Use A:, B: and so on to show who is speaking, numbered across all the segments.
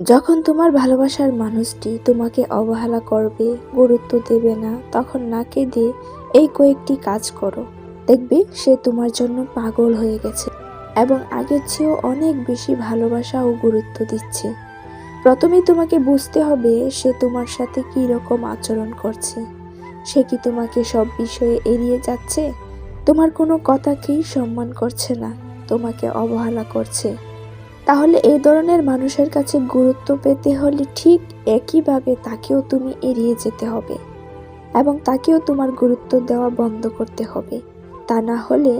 A: যখন তোমার ভালোবাসার মানুষটি তোমাকে অবহেলা করবে, গুরুত্ব দেবে না, তখন না কেঁদে এই কয়েকটি কাজ করো। দেখবে সে তোমার জন্য পাগল হয়ে গেছে এবং আগের চেয়েও অনেক বেশি ভালোবাসা ও গুরুত্ব দিচ্ছে। প্রথমেই তোমাকে বুঝতে হবে সে তোমার সাথে কী রকম আচরণ করছে। সে কি তোমাকে সব বিষয়ে এড়িয়ে যাচ্ছে, তোমার কোনো কথাকেই সম্মান করছে না, তোমাকে অবহেলা করছে? তাহলে এই ধরনের মানুষের কাছে গুরুত্ব পেতে হলে ঠিক একইভাবে তাকেও তুমি এড়িয়ে যেতে হবে এবং তাকেও তোমার গুরুত্ব দেওয়া বন্ধ করতে হবে। তা না হলে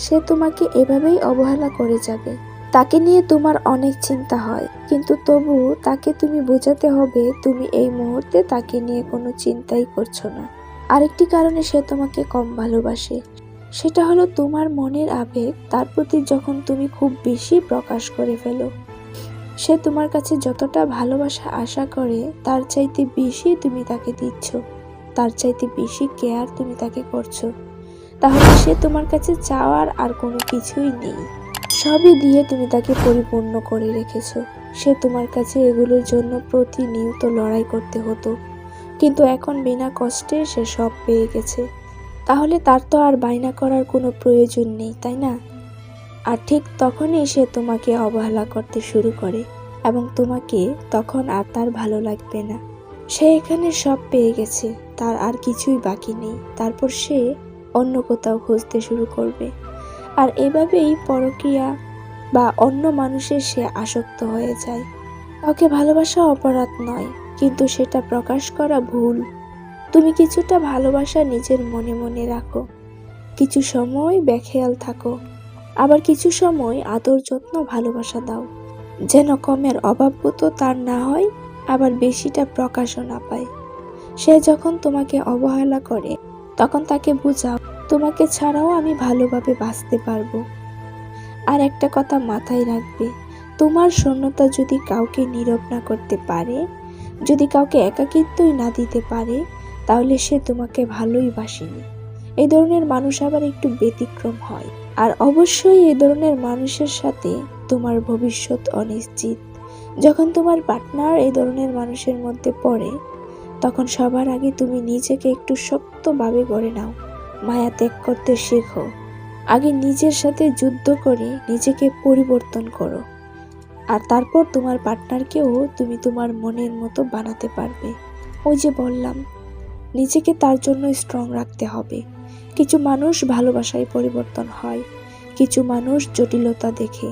A: সে তোমাকে এভাবেই অবহেলা করে যাবে। তাকে নিয়ে তোমার অনেক চিন্তা হয়, কিন্তু তবু তাকে তুমি বোঝাতে হবে তুমি এই মুহূর্তে তাকে নিয়ে কোনো চিন্তাই করছো না। আরেকটি কারণে সে তোমাকে কম ভালোবাসে, সেটা হলো তোমার মনের আবেগ তার প্রতি যখন তুমি খুব বেশি প্রকাশ করে ফেলো। সে তোমার কাছে যতটা ভালোবাসা আশা করে তার চাইতে বেশি তুমি তাকে দিচ্ছ, তার চাইতে বেশি কেয়ার তুমি তাকে করছো। তাহলে সে তোমার কাছে চাওয়ার আর কোনো কিছুই নেই, সবই দিয়ে তুমি তাকে পরিপূর্ণ করে রেখেছো। সে তোমার কাছে এগুলোর জন্য প্রতিনিয়ত লড়াই করতে হতো, কিন্তু এখন বিনা কষ্টে সে সব পেয়ে গেছে। তাহলে তার তো আর বায়না করার কোনো প্রয়োজন নেই, তাই না? আর ঠিক তখনই সে তোমাকে অবহেলা করতে শুরু করে এবং তোমাকে তখন আর তার ভালো লাগবে না। সে এখানে সব পেয়ে গেছে, তার আর কিছুই বাকি নেই। তারপর সে অন্য কোথাও খুঁজতে শুরু করবে। আর এভাবেই পরকীয়া বা অন্য মানুষের সে আসক্ত হয়ে যায়। কাউকে ভালোবাসা অপরাধ নয়, কিন্তু সেটা প্রকাশ করা ভুল। তুমি কিছুটা ভালোবাসা নিজের মনে মনে রাখো, কিছু সময় বেখেয়াল থাকো, আবার কিছু সময় আদর যত্ন ভালোবাসা দাও, যেন কমের অভাববোধ তার না হয়, আবার বেশিটা প্রকাশও না পায়। সে যখন তোমাকে অবহেলা করে তখন তাকে বুঝাও তোমাকে ছাড়াও আমি ভালোভাবে বাঁচতে পারবো। আর একটা কথা মাথায় রাখবে, তোমার শূন্যতা যদি কাউকে নীরব না করতে পারে, যদি কাউকে একাকিত্বই না দিতে পারে, তাহলে সে তোমাকে ভালোই বাসেনি। এই ধরনের মানুষ আবার একটু ব্যতিক্রম হয়। আর অবশ্যই এই ধরনের মানুষের সাথে তোমার ভবিষ্যৎ অনিশ্চিত। যখন তোমার পার্টনার এই ধরনের মানুষের মধ্যে পড়ে, তখন সবার আগে তুমি নিজেকে একটু শক্তভাবে গড়ে নাও, মায়া ত্যাগ করতে শেখো। আগে নিজের সাথে যুদ্ধ করে নিজেকে পরিবর্তন করো, আর তারপর তোমার পার্টনারকেও তুমি তোমার মনের মতো বানাতে পারবে। ওই যে বললাম, নিজেকে তার জন্য স্ট্রং রাখতে হবে। কিছু মানুষ ভালোবাসায় পরিবর্তন হয়, কিছু মানুষ জটিলতা দেখে।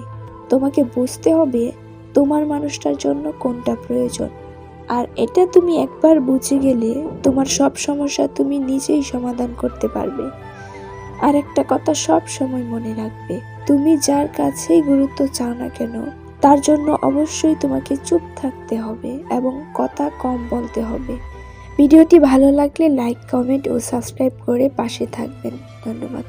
A: তোমাকে বুঝতে হবে তোমার মানুষটার জন্য কোনটা প্রয়োজন। আর এটা তুমি একবার বুঝে গেলে তোমার সব সমস্যা তুমি নিজেই সমাধান করতে পারবে। আর একটা কথা সব সময় মনে রাখবে, তুমি যার কাছেই গুরুত্ব চাও না কেন, তার জন্য অবশ্যই তোমাকে চুপ থাকতে হবে এবং কথা কম বলতে হবে। ভিডিওটি ভালো লাগলে লাইক, কমেন্ট ও সাবস্ক্রাইব করে পাশে থাকবেন। ধন্যবাদ।